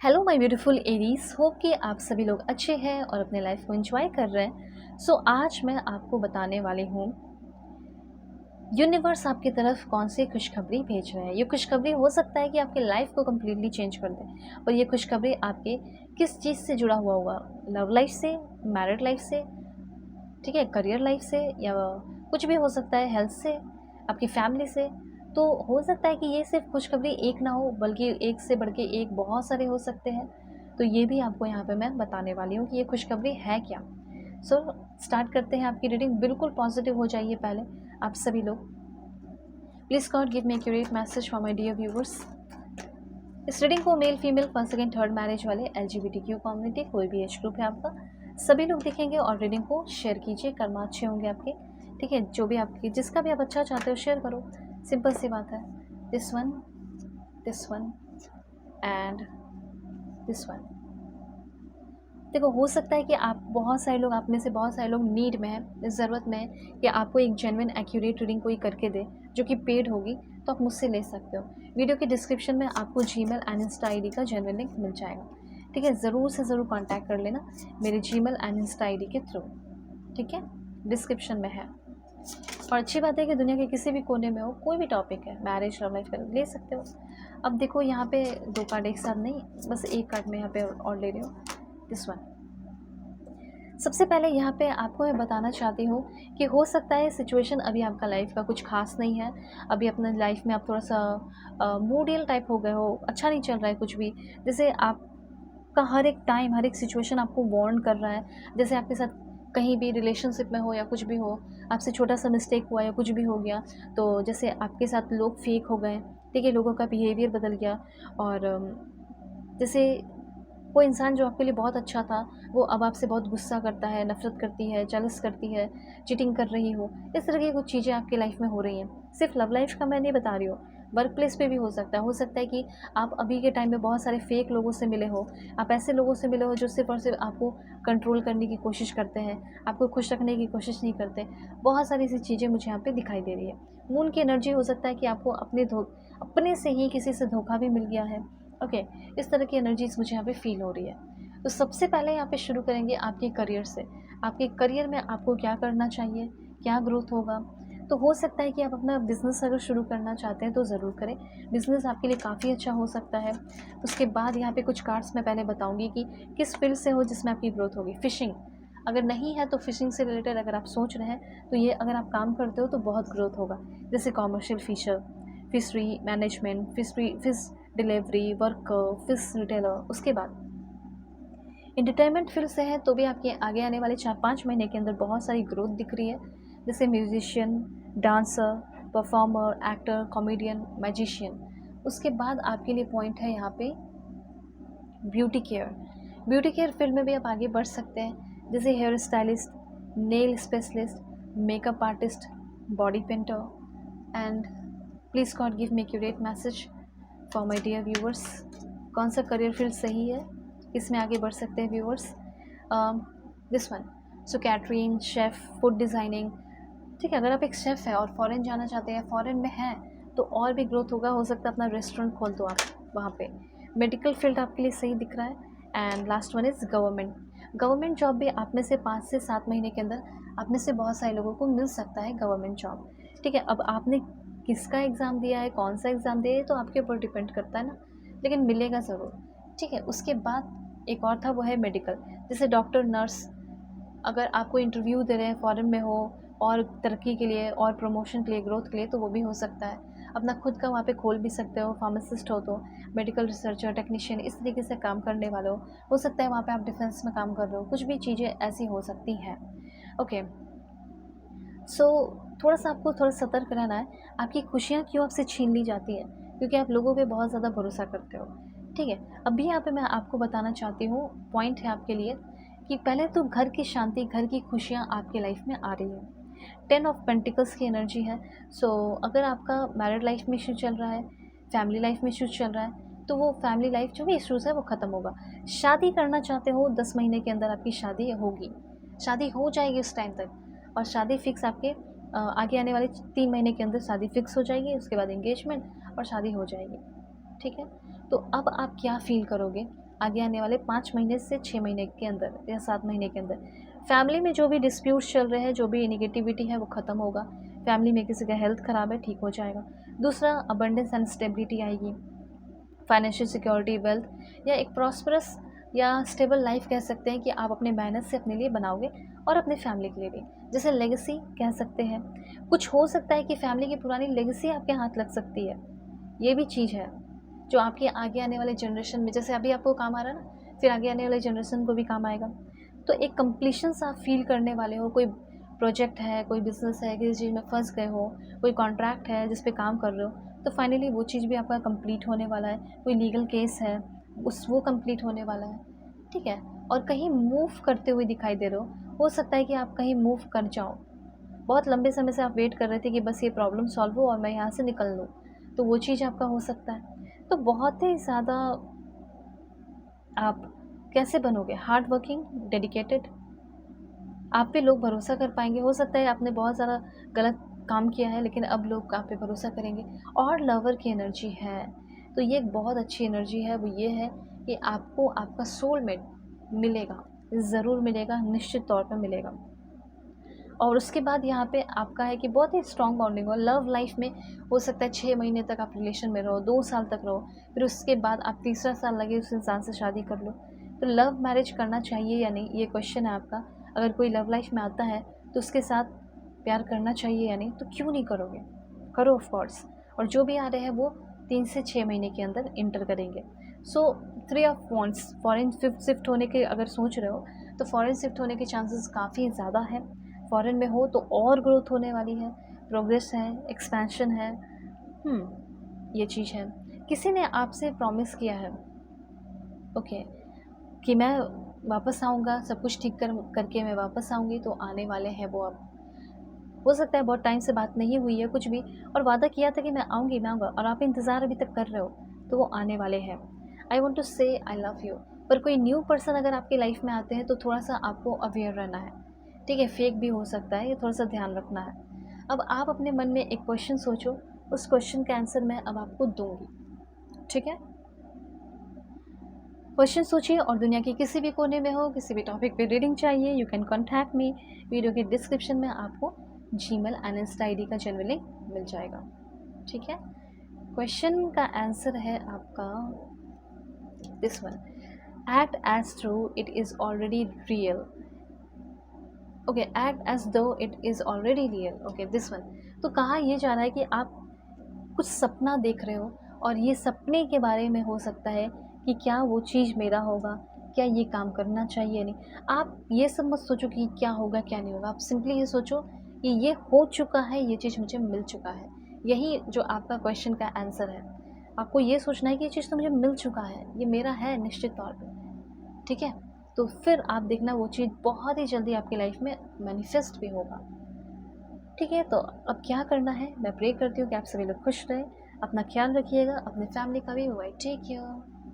Hello my beautiful Aries, hope कि आप सभी लोग अच्छे हैं और अपने लाइफ को एंजॉय कर रहे हैं। आज मैं आपको बताने वाली हूँ यूनिवर्स आपकी तरफ कौन सी खुशखबरी भेज रहा है। ये खुशखबरी हो सकता है कि आपकी लाइफ को कम्प्लीटली चेंज कर दे। और ये खुशखबरी आपके किस चीज़ से जुड़ा हुआ होगा, लव लाइफ से, मैरिड लाइफ से, ठीक है, करियर लाइफ से, या कुछ भी हो सकता है, हेल्थ से, आपकी फैमिली से। तो हो सकता है कि ये सिर्फ खुशखबरी एक ना हो, बल्कि एक से बढ़ के एक बहुत सारे हो सकते हैं। तो ये भी आपको यहाँ पे मैं बताने वाली हूँ कि ये खुशखबरी है क्या। स्टार्ट करते हैं आपकी रीडिंग। बिल्कुल पॉजिटिव हो जाइए पहले आप सभी लोग। Please God give me accurate message for my dear viewers. इस रीडिंग को male female first second third marriage वाले LGBTQ कम्युनिटी, कोई भी एज ग्रुप है आपका, सभी लोग देखेंगे। और रीडिंग को शेयर कीजिए, कर्मा अच्छे होंगे आपके, ठीक है। जो भी आपकी, जिसका भी आप अच्छा चाहते हो शेयर करो, सिंपल सी बात है। This one and this one. देखो, हो सकता है कि आप बहुत सारे लोग, आप में से बहुत सारे लोग नीड में हैं, ज़रूरत में है कि आपको एक जेन्युइन एक्यूरेट रीडिंग कोई करके दे जो कि पेड होगी, तो आप मुझसे ले सकते हो। वीडियो के डिस्क्रिप्शन में आपको जीमेल एंड इंस्टा ID का जेन्युइन लिंक मिल जाएगा, ठीक है। ज़रूर से ज़रूर कांटेक्ट कर लेना मेरे जीमेल एंड इंस्टा ID के थ्रू, ठीक है, डिस्क्रिप्शन में है। और अच्छी बात है कि दुनिया के किसी भी कोने में हो, कोई भी टॉपिक है, मैरिज लव लाइफ का, ले सकते हो। अब देखो, यहाँ पे 2 कार्ड एक साथ नहीं, बस एक कार्ड मैं यहाँ पे और ले रही हूँ, दिस वन। सबसे पहले यहाँ पे आपको मैं बताना चाहती हूँ कि हो सकता है सिचुएशन अभी आपका लाइफ का कुछ खास नहीं है। अभी अपने लाइफ में आप थोड़ा सा मूडियल टाइप हो गए हो, अच्छा नहीं चल रहा है कुछ भी। जैसे आपका हर एक टाइम, हर एक सिचुएशन आपको वार्न कर रहा है। जैसे आपके साथ कहीं भी रिलेशनशिप में हो या कुछ भी हो, आपसे छोटा सा मिस्टेक हुआ या कुछ भी हो गया, तो जैसे आपके साथ लोग फेक हो गए, ठीक है, लोगों का बिहेवियर बदल गया। और जैसे वो इंसान जो आपके लिए बहुत अच्छा था, वो अब आपसे बहुत गुस्सा करता है, नफ़रत करती है, जेलस करती है, चीटिंग कर रही हो। इस तरह की कुछ चीज़ें आपकी लाइफ में हो रही हैं। सिर्फ लव लाइफ का मैं नहीं बता रही हूँ, वर्क प्लेस पे भी हो सकता है। हो सकता है कि आप अभी के टाइम में बहुत सारे फेक लोगों से मिले हो। आप ऐसे लोगों से मिले हो जो सिर्फ़ और सिर्फ आपको कंट्रोल करने की कोशिश करते हैं, आपको खुश रखने की कोशिश नहीं करते। बहुत सारी ऐसी चीज़ें मुझे यहाँ पे दिखाई दे रही है। मून की एनर्जी हो सकता है कि आपको अपने से ही किसी से धोखा भी मिल गया है। ओके, इस तरह की एनर्जीज मुझे यहाँ पे फील हो रही है। तो सबसे पहले यहाँ पे शुरू करेंगे आपके करियर से। आपके करियर में आपको क्या करना चाहिए, क्या ग्रोथ होगा। तो हो सकता है कि आप अपना बिज़नेस अगर शुरू करना चाहते हैं तो ज़रूर करें। बिज़नेस आपके लिए काफ़ी अच्छा हो सकता है। उसके बाद यहाँ पे कुछ कार्ड्स मैं पहले बताऊँगी कि किस फील्ड से हो जिसमें आपकी ग्रोथ होगी। फ़िशिंग अगर नहीं है तो फ़िशिंग से रिलेटेड अगर आप सोच रहे हैं तो ये अगर आप काम करते हो तो बहुत ग्रोथ होगा। जैसे commercial Fisher, fishery management, fish delivery worker, fish retailer. उसके बाद एंटरटेनमेंट फील्ड से है तो भी आपके आगे आने वाले 4-5 महीने के अंदर बहुत सारी ग्रोथ दिख रही है। जैसे musician, dancer, performer, actor, comedian, magician. उसके बाद आपके लिए पॉइंट है यहाँ पे beauty care. Beauty care field में भी आप आगे बढ़ सकते हैं। जैसे hair stylist, nail specialist, makeup artist, body painter. And please God give me accurate message for my dear viewers. कौन सा करियर फील्ड सही है, किस में आगे बढ़ सकते हैं viewers. This one. So catering, chef, food designing, ठीक है। अगर आप एक शेफ़ हैं और फॉरेन जाना चाहते हैं, फॉरेन में हैं, तो और भी ग्रोथ होगा। हो सकता है अपना रेस्टोरेंट खोल दो आप वहाँ पे। मेडिकल फील्ड आपके लिए सही दिख रहा है। And last one is government. Government job भी आप में से 5 से 7 महीने के अंदर आप में से बहुत सारे लोगों को मिल सकता है गवर्नमेंट जॉब, ठीक है। अब आपने किसका एग्ज़ाम दिया है, कौन सा एग्ज़ाम दिया है, तो आपके ऊपर डिपेंड करता है ना, लेकिन मिलेगा ज़रूर, ठीक है। उसके बाद एक और था, वो है मेडिकल। जैसे डॉक्टर, नर्स, अगर आपको इंटरव्यू दे रहे हैं, फॉरेन में हो और तरक्की के लिए और प्रमोशन के लिए, ग्रोथ के लिए, तो वो भी हो सकता है। अपना खुद का वहाँ पे खोल भी सकते हो। फार्मासिस्ट हो तो मेडिकल रिसर्चर, टेक्नीशियन, इस तरीके से काम करने वाले हो सकता है वहाँ पे आप डिफेंस में काम कर रहे हो। कुछ भी चीज़ें ऐसी हो सकती हैं। ओके, सो थोड़ा सा आपको थोड़ा सतर्क रहना है। आपकी खुशियाँ क्यों आपसे छीन ली जाती हैं, क्योंकि आप लोगों पे बहुत ज़्यादा भरोसा करते हो, ठीक है। अभी यहाँ पे मैं आपको बताना चाहती हूँ, पॉइंट है आपके लिए कि पहले तो घर की शांति, घर की खुशियाँ आपकी लाइफ में आ रही है। 10 ऑफ पेंटिकल्स की एनर्जी है। अगर आपका मैरिड लाइफ में इशू चल रहा है, फैमिली लाइफ में इशू चल रहा है, तो वो फैमिली लाइफ जो भी इशूज़ है वो ख़त्म होगा। शादी करना चाहते हो, 10 महीने के अंदर आपकी शादी होगी, शादी हो जाएगी उस टाइम तक। और शादी फिक्स आपके आगे आने वाले 3 महीने के अंदर शादी फिक्स हो जाएगी। उसके बाद एंगेजमेंट और शादी हो जाएगी, ठीक है। तो अब आप क्या फ़ील करोगे, आगे आने वाले 5 महीने से 6 महीने के अंदर या 7 महीने के अंदर। फैमिली में जो भी डिस्प्यूट्स चल रहे हैं, जो भी नेगेटिविटी है वो ख़त्म होगा। फैमिली में किसी का हेल्थ ख़राब है, ठीक हो जाएगा। दूसरा, अबंडेंस एंड स्टेबिलिटी आएगी। फाइनेंशियल सिक्योरिटी, वेल्थ या एक प्रॉस्परस या स्टेबल लाइफ कह सकते हैं कि आप अपने मेहनत से अपने लिए बनाओगे और अपने फैमिली के लिए भी, जैसे लेगेसी कह सकते हैं। कुछ हो सकता है कि फैमिली की पुरानी लेगेसी आपके हाथ लग सकती है, ये भी चीज़ है जो आपके आगे आने वाले जनरेशन में, जैसे अभी आपको काम आ रहा है ना, फिर आगे आने वाले जनरेशन को भी काम आएगा। तो एक कंप्लीशंस आप फील करने वाले हो, कोई प्रोजेक्ट है, कोई बिजनेस है, किसी चीज़ में फंस गए हो, कोई कॉन्ट्रैक्ट है जिस पे काम कर रहे हो, तो फाइनली वो चीज़ भी आपका कंप्लीट होने वाला है। कोई लीगल केस है वो कंप्लीट होने वाला है, ठीक है। और कहीं मूव करते हुए दिखाई दे रहे हो सकता है कि आप कहीं मूव कर जाओ। बहुत लंबे समय से आप वेट कर रहे थे कि बस ये प्रॉब्लम सॉल्व हो और मैं यहाँ से निकल लूँ, तो वो चीज़ आपका हो सकता है। तो बहुत ही ज़्यादा आप कैसे बनोगे? हार्ड वर्किंग, डेडिकेटेड, आप पे लोग भरोसा कर पाएंगे। हो सकता है आपने बहुत ज़्यादा गलत काम किया है, लेकिन अब लोग आप पे भरोसा करेंगे। और लवर की एनर्जी है, तो ये एक बहुत अच्छी एनर्जी है। वो ये है कि आपको आपका सोलमेट मिलेगा, ज़रूर मिलेगा, निश्चित तौर पर मिलेगा। और उसके बाद यहाँ पे आपका है कि बहुत ही स्ट्रॉन्ग बॉन्डिंग हो। लव लाइफ में हो सकता है 6 महीने तक आप रिलेशन में रहो, 2 साल तक रहो, फिर उसके बाद आप तीसरा साल लगे उस इंसान से शादी कर लो। तो लव मैरिज करना चाहिए या नहीं, ये क्वेश्चन है आपका। अगर कोई लव लाइफ में आता है तो उसके साथ प्यार करना चाहिए या नहीं, तो क्यों नहीं करोगे? करो ऑफ कोर्स। और जो भी आ रहे हैं वो 3 से 6 महीने के अंदर इंटर करेंगे। सो 3 ऑफ वॉन्ट्स, फॉरेन शिफ्ट होने के अगर सोच रहे हो तो फॉरेन शिफ्ट होने के चांसेस काफ़ी ज़्यादा है। फॉरेन में हो तो और ग्रोथ होने वाली है, प्रोग्रेस है, एक्सपेंशन है। ये चीज़ है। किसी ने आपसे प्रॉमिस किया है, ओके, कि मैं वापस आऊँगा, सब कुछ ठीक करके मैं वापस आऊँगी, तो आने वाले हैं वो अब। हो सकता है बहुत टाइम से बात नहीं हुई है कुछ भी, और वादा किया था कि मैं आऊँगी, मैं आऊँगा, और आप इंतज़ार अभी तक कर रहे हो, तो वो आने वाले हैं। आई वॉन्ट टू से आई लव यू। पर कोई न्यू पर्सन अगर आपकी लाइफ में आते हैं तो थोड़ा सा आपको अवेयर रहना है, ठीक है। फेक भी हो सकता है, ये थोड़ा सा ध्यान रखना है। अब आप अपने मन में एक क्वेश्चन सोचो, उस क्वेश्चन का आंसर मैं अब आपको दूंगी, ठीक है। क्वेश्चन सोचिए, और दुनिया के किसी भी कोने में हो, किसी भी टॉपिक पे रीडिंग चाहिए, you can contact me. Video के डिस्क्रिप्शन में आपको Gmail and Insta I D का जनरल लिंक मिल जाएगा, ठीक है। क्वेश्चन का आंसर है आपका this one, act as through it is already real. Okay, act as though it is already real. Okay, this one. तो कहा यह जा रहा है कि आप कुछ सपना देख रहे हो, और ये सपने के बारे में हो सकता है कि क्या वो चीज़ मेरा होगा, क्या ये काम करना चाहिए नहीं। आप ये सब मत सोचो कि क्या होगा क्या नहीं होगा, आप सिंपली ये सोचो कि ये हो चुका है, ये चीज़ मुझे मिल चुका है। यही जो आपका क्वेश्चन का आंसर है। आपको ये सोचना है कि ये चीज़ तो मुझे मिल चुका है, ये मेरा है निश्चित तौर पर, ठीक है। तो फिर आप देखना वो चीज़ बहुत ही जल्दी आपकी लाइफ में मैनिफेस्ट भी होगा, ठीक है। तो अब क्या करना है, मैं प्रे करती हूँ कि आप सभी लोग खुश रहें, अपना ख्याल रखिएगा, अपने फैमिली का भी। Take care.